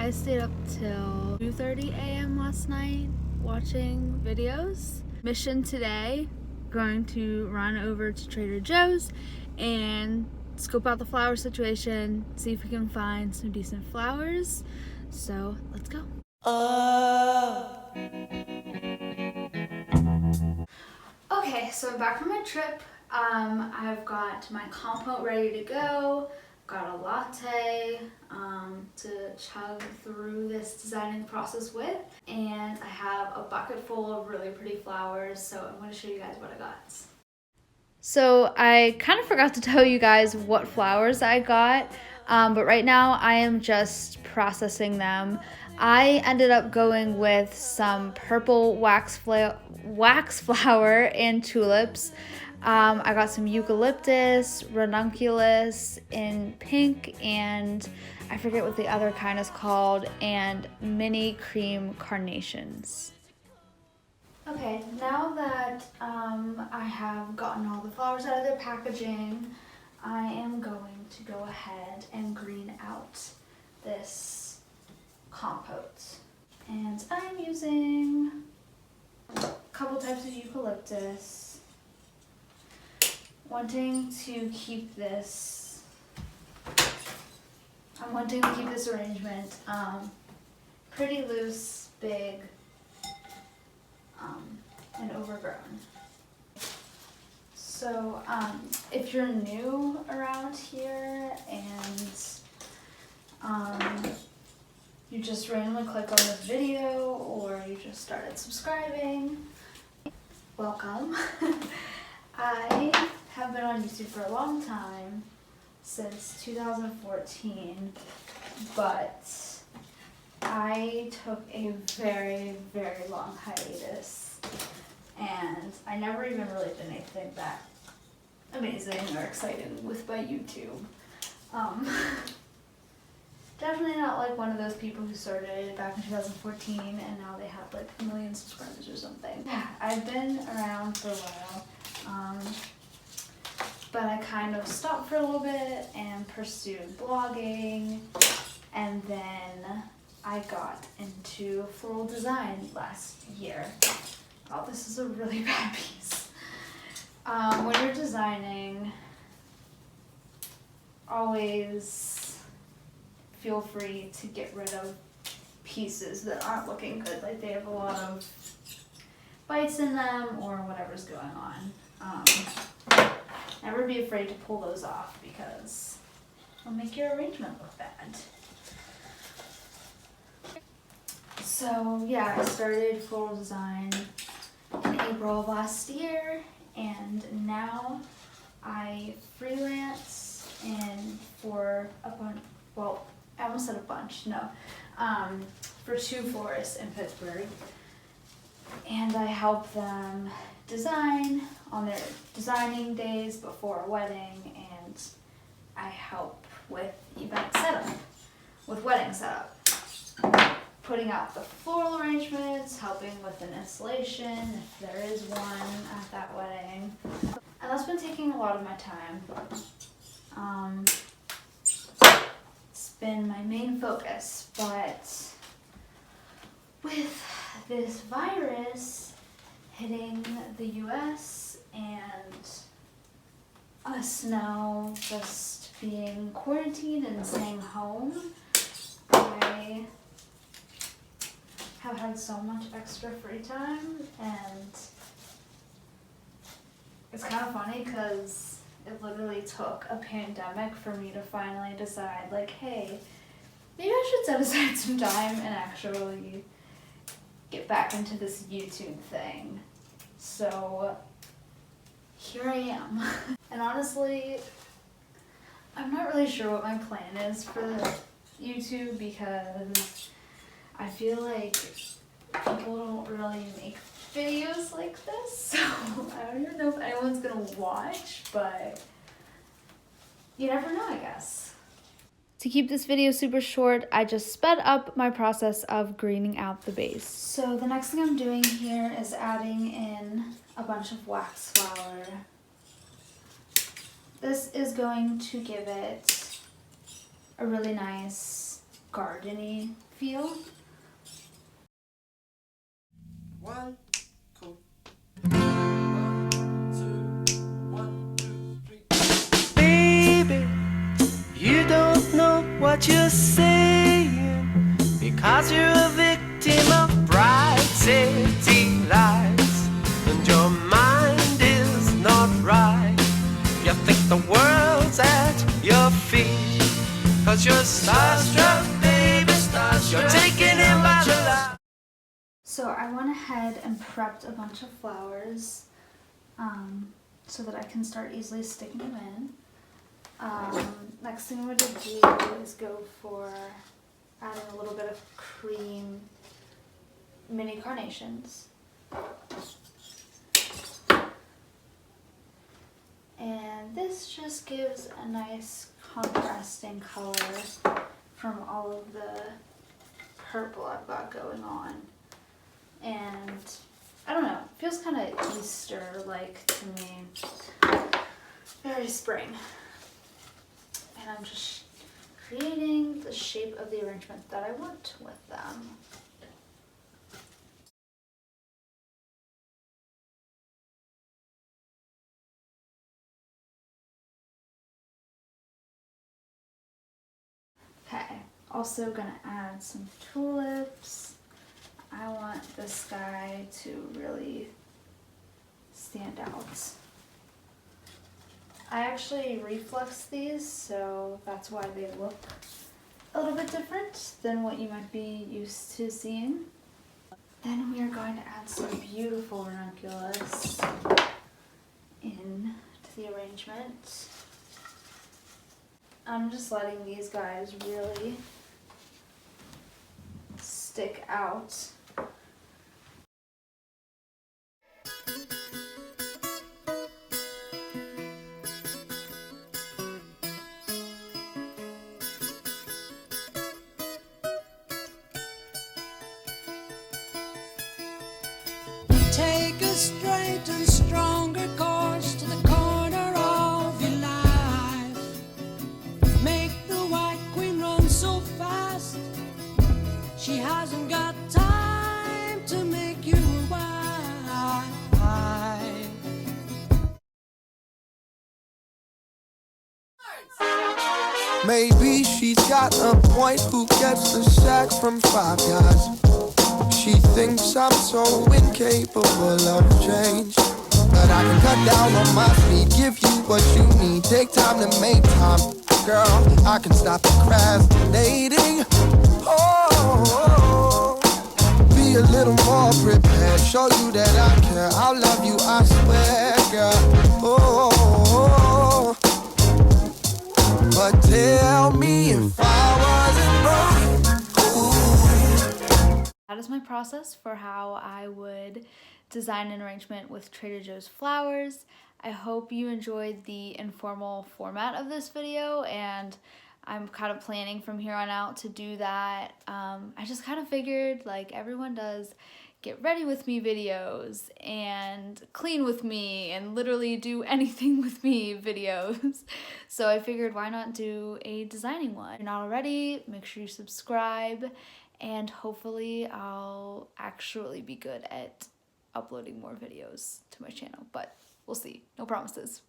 I stayed up till 2:30 a.m. last night watching videos. Mission today, going to run over to Trader Joe's and scope out the flower situation, see if we can find some decent flowers. So let's go. Okay, so I'm back from my trip. I've got my compote ready to go. Got a latte to chug through this designing process with, and I have a bucket full of really pretty flowers, so I'm going to show you guys what I got. So I kind of forgot to tell you guys what flowers I got, but right now I am just processing them. I ended up going with some purple wax flower and tulips. I got some eucalyptus, ranunculus in pink, and I forget what the other kind is called, and mini cream carnations. Okay, now that I have gotten all the flowers out of their packaging, I am going to go ahead and green out this compote. And I'm using a couple types of eucalyptus. I'm wanting to keep this arrangement pretty loose, big, and overgrown. So if you're new around here and you just randomly click on this video or you just started subscribing, welcome. I have been on YouTube for a long time, since 2014, but I took a very, very long hiatus, and I never even really did anything that amazing or exciting with my YouTube. Definitely not like one of those people who started back in 2014 and now they have like 1 million subscribers or something. I've been around for a while, but I kind of stopped for a little bit and pursued blogging, and then I got into floral design last year. Oh, this is a really bad piece. When you're designing, always feel free to get rid of pieces that aren't looking good, like they have a lot of bites in them or whatever's going on. Never be afraid to pull those off because it'll make your arrangement look bad. So yeah, I started floral design in April of last year, and now I freelance for a bunch, well, I almost said a bunch, no, for 2 florists in Pittsburgh, and I help them design on their designing days before a wedding, and I help with event setup, with wedding setup. Putting out the floral arrangements, helping with an installation if there is one at that wedding. And that's been taking a lot of my time. It's been my main focus, but with this virus hitting the US and us now just being quarantined and staying home, I have had so much extra free time, and it's kind of funny because it literally took a pandemic for me to finally decide, like, hey, maybe I should set aside some time and actually get back into this YouTube thing. So here I am. And honestly, I'm not really sure what my plan is for YouTube because I feel like people don't really make videos like this, so I don't even know if anyone's gonna watch, but you never know, I guess. To keep this video super short, I just sped up my process of greening out the base. So the next thing I'm doing here is adding in a bunch of wax flower. This is going to give it a really nice garden-y feel. One, cool. 1, 2, 1, 2, 3. Baby, you don't know what you're saying because you're a victim of bright city lights, and your mind is not right. You think the world's at your feet because you're starstruck, baby, starstruck. You're taken in by the light. So I went ahead and prepped a bunch of flowers so that I can start easily sticking them in. Next thing I'm going to do is go for adding a little bit of cream mini carnations. And this just gives a nice contrasting color from all of the purple I've got going on. And I don't know, it feels kind of Easter-like to me. Very spring. And I'm just creating the shape of the arrangement that I want with them. Okay, also gonna add some tulips. I want this guy to really stand out. I actually reflex these, so that's why they look a little bit different than what you might be used to seeing. Then we are going to add some beautiful ranunculus into the arrangement. I'm just letting these guys really stick out. Take a straight and stronger course to the corner of your life. Make the white queen run so fast, she hasn't got time to make you a wife. Maybe she's got a point. Who gets the sack from Five Guys? She thinks I'm so incapable of change, but I can cut down on my speed, give you what you need. Take time to make time, girl. I can stop procrastinating. Oh, be a little more prepared. Show you that I care. I'll love you, I swear, girl. Oh, but tell me if I wasn't broke. That is my process for how I would design an arrangement with Trader Joe's flowers. I hope you enjoyed the informal format of this video, and I'm kind of planning from here on out to do that. I just kind of figured, like everyone does, get ready with me videos and clean with me and literally do anything with me videos. So I figured, why not do a designing one? If you're not already, make sure you subscribe, and hopefully I'll actually be good at uploading more videos to my channel, but we'll see. No promises.